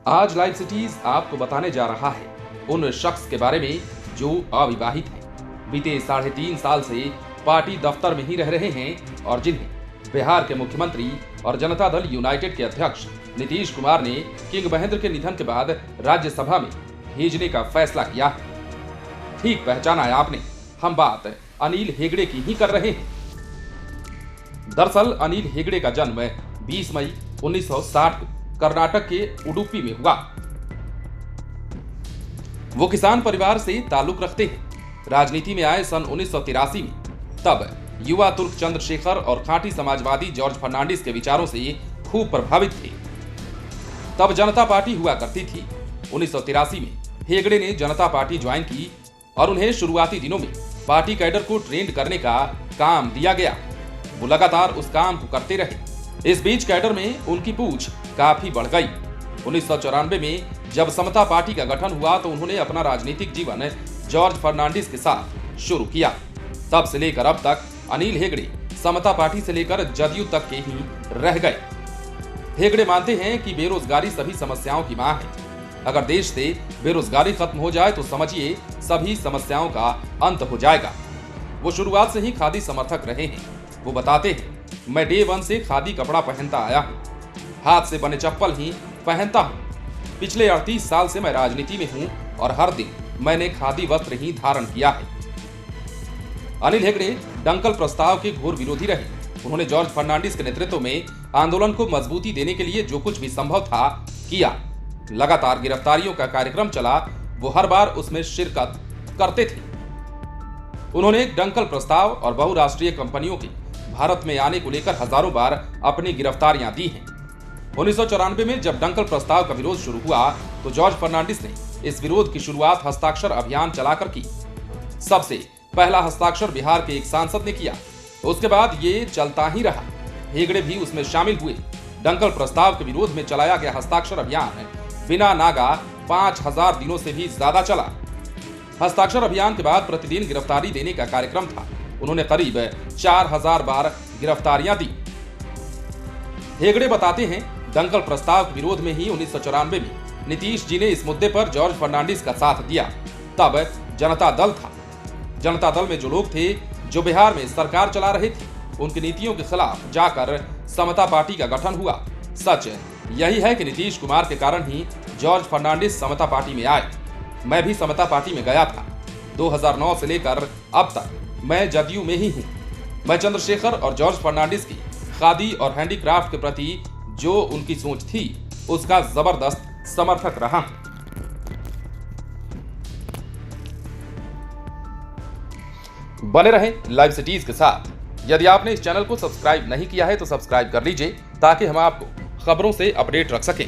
आज live cities आपको बताने जा रहा है उन शख्स के बारे में जो अविवाहित है, बीते 3.5 साल से पार्टी दफ्तर में ही रह रहे हैं और जिन्हें बिहार के मुख्यमंत्री और जनता दल यूनाइटेड के अध्यक्ष नीतीश कुमार ने किंग महेंद्र के निधन के बाद राज्यसभा में भेजने का फैसला किया है। ठीक पहचाना है आपने, हम बात अनिल हेगड़े की ही कर रहे हैं। दरअसल अनिल हेगड़े का जन्म 20 मई 1960 को कर्नाटक के उडुपी में हुआ। वो किसान परिवार से ताल्लुक रखते हैं। राजनीति में आए सन 1983 में, तब युवा तुर्क चंद्रशेखर और खांटी समाजवादी जॉर्ज फर्नांडिस के विचारों से खूब प्रभावित थे। तब जनता पार्टी हुआ करती थी। 1983 में हेगड़े ने जनता पार्टी ज्वाइन की और उन्हें शुरुआती दिनों में पार्टी कैडर को ट्रेंड करने का काम दिया गया। वो लगातार उस काम को करते रहे। इस बीच कैडर में उनकी पूछ काफी बढ़ गई। 1994 में जब समता पार्टी का गठन हुआ तो उन्होंने अपना राजनीतिक जीवन जॉर्ज फर्नांडिस के साथ शुरू किया। तब से लेकर अब तक अनिल हेगड़े समता पार्टी से लेकर जदयू तक के ही रह गए। हेगड़े मानते हैं कि बेरोजगारी सभी समस्याओं की मां है। अगर देश से बेरोजगारी खत्म हो जाए तो समझिए सभी समस्याओं का अंत हो जाएगा। वो शुरुआत से ही खादी समर्थक रहे हैं। वो बताते हैं, मैं डे 1 से खादी कपड़ा पहनता आया हूँ, हाथ से बने चप्पल ही पहनता हूँ। पिछले 38 साल से मैं राजनीति में हूँ और हर दिन मैंने खादी वस्त्र ही धारण किया है। अनिल हेगड़े डंकल प्रस्ताव के घोर विरोधी रहे। उन्होंने जॉर्ज फर्नांडिस के नेतृत्व में आंदोलन को मजबूती देने के लिए जो कुछ भी संभव था किया। लगातार गिरफ्तारियों का कार्यक्रम चला, वो हर बार उसमें शिरकत करते थे। उन्होंने डंकल प्रस्ताव और बहुराष्ट्रीय कंपनियों के भारत में आने को लेकर हजारों बार अपनी गिरफ्तारियां दी हैं। 1994 में जब डंकल प्रस्ताव का विरोध शुरू हुआ तो जॉर्ज फर्नांडिस ने इस विरोध की शुरुआत हस्ताक्षर अभियान चलाकर की। सबसे पहला हस्ताक्षर बिहार के एक सांसद ने किया। उसके बाद ये चलता ही रहा। हेगड़े भी उसमें शामिल हुए। डंकल प्रस्ताव के विरोध में चलाया गया हस्ताक्षर अभियान बिना नागा 5000 दिनों से भी ज्यादा चला। हस्ताक्षर अभियान के बाद प्रतिदिन गिरफ्तारी देने का कार्यक्रम था। उन्होंने करीब 4000 बार गिरफ्तारियां दी। हेगड़े बताते हैं, डंकल प्रस्ताव के विरोध में ही 1994 में नीतीश जी ने इस मुद्दे पर जॉर्ज फर्नांडिस का साथ दिया। तब जनता दल था। जनता दल में जो लोग थे जो बिहार में सरकार चला रहे थे, उनकी नीतियों के खिलाफ जाकर समता पार्टी का गठन हुआ। सच यही है कि नीतीश कुमार के कारण ही जॉर्ज फर्नांडिस समता पार्टी में आए। मैं भी समता पार्टी में गया था। 2009 से लेकर अब तक मैं जदयू में ही हूं। मैं चंद्रशेखर और जॉर्ज फर्नांडिस की खादी और हैंडीक्राफ्ट के प्रति जो उनकी सोच थी उसका जबरदस्त समर्थक रहा। बने रहें लाइव सिटीज के साथ। यदि आपने इस चैनल को सब्सक्राइब नहीं किया है तो सब्सक्राइब कर लीजिए ताकि हम आपको खबरों से अपडेट रख सकें।